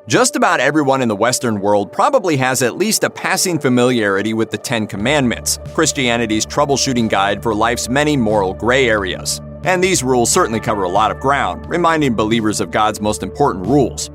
Just about everyone in the Western world probably has at least a passing familiarity with the Ten Commandments, Christianity's troubleshooting guide for life's many moral gray areas. And these rules certainly cover a lot of ground, reminding believers of God's most important rules.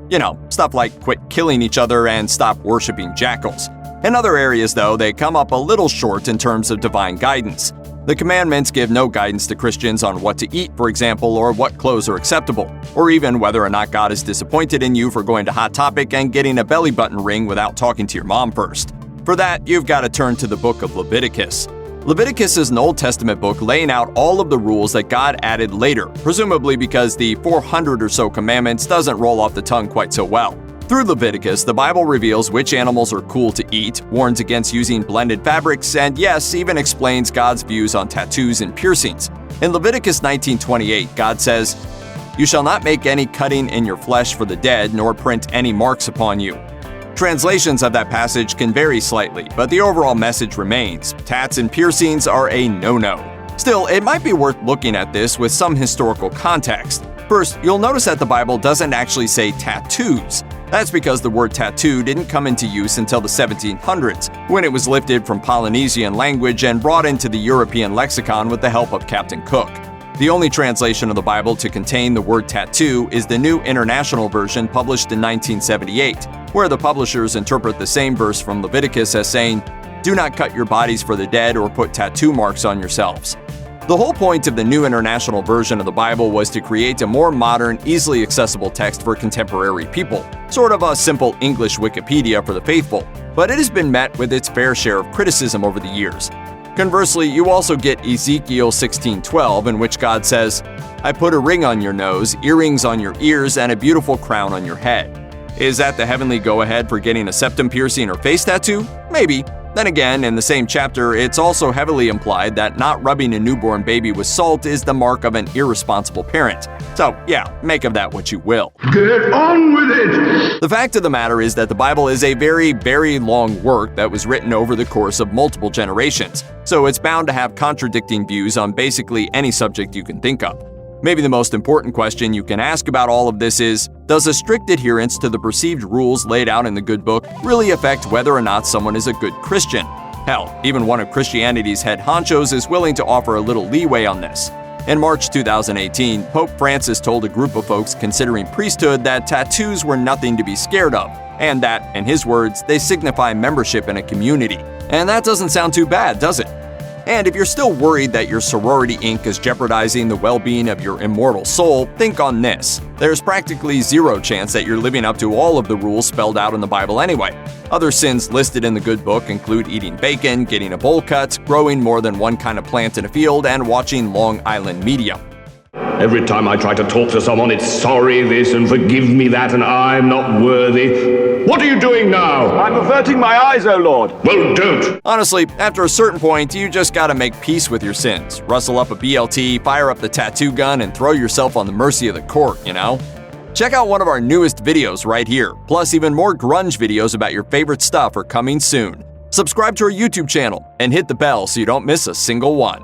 Stuff like quit killing each other and stop worshiping jackals. In other areas, though, they come up a little short in terms of divine guidance. The commandments give no guidance to Christians on what to eat, for example, or what clothes are acceptable, or even whether or not God is disappointed in you for going to Hot Topic and getting a belly button ring without talking to your mom first. For that, you've got to turn to the book of Leviticus. Leviticus is an Old Testament book laying out all of the rules that God added later, presumably because the 400 or so commandments doesn't roll off the tongue quite so well. Through Leviticus, the Bible reveals which animals are cool to eat, warns against using blended fabrics, and yes, even explains God's views on tattoos and piercings. In Leviticus 19:28, God says, "You shall not make any cutting in your flesh for the dead, nor print any marks upon you." Translations of that passage can vary slightly, but the overall message remains: tats and piercings are a no-no. Still, it might be worth looking at this with some historical context. First, you'll notice that the Bible doesn't actually say tattoos. That's because the word tattoo didn't come into use until the 1700s, when it was lifted from Polynesian language and brought into the European lexicon with the help of Captain Cook. The only translation of the Bible to contain the word tattoo is the New International Version published in 1978, where the publishers interpret the same verse from Leviticus as saying, "Do not cut your bodies for the dead or put tattoo marks on yourselves." The whole point of the New International Version of the Bible was to create a more modern, easily accessible text for contemporary people, sort of a simple English Wikipedia for the faithful, but it has been met with its fair share of criticism over the years. Conversely, you also get Ezekiel 16:12, in which God says, "I put a ring on your nose, earrings on your ears, and a beautiful crown on your head." Is that the heavenly go-ahead for getting a septum piercing or face tattoo? Maybe. Then again, in the same chapter, it's also heavily implied that not rubbing a newborn baby with salt is the mark of an irresponsible parent. So, yeah, make of that what you will. Get on with it! The fact of the matter is that the Bible is a very, very long work that was written over the course of multiple generations, so it's bound to have contradicting views on basically any subject you can think of. Maybe the most important question you can ask about all of this is, does a strict adherence to the perceived rules laid out in the good book really affect whether or not someone is a good Christian? Hell, even one of Christianity's head honchos is willing to offer a little leeway on this. In March 2018, Pope Francis told a group of folks considering priesthood that tattoos were nothing to be scared of, and that, in his words, they signify membership in a community. And that doesn't sound too bad, does it? And if you're still worried that your sorority ink is jeopardizing the well-being of your immortal soul, think on this. There's practically zero chance that you're living up to all of the rules spelled out in the Bible anyway. Other sins listed in the good book include eating bacon, getting a bowl cut, growing more than one kind of plant in a field, and watching Long Island media. Every time I try to talk to someone, it's sorry this and forgive me that and I'm not worthy. What are you doing now? I'm averting my eyes, O Lord. Well, don't. Honestly, after a certain point, you just gotta make peace with your sins. Rustle up a BLT, fire up the tattoo gun, and throw yourself on the mercy of the court, you know? Check out one of our newest videos right here. Plus, even more grunge videos about your favorite stuff are coming soon. Subscribe to our YouTube channel and hit the bell so you don't miss a single one.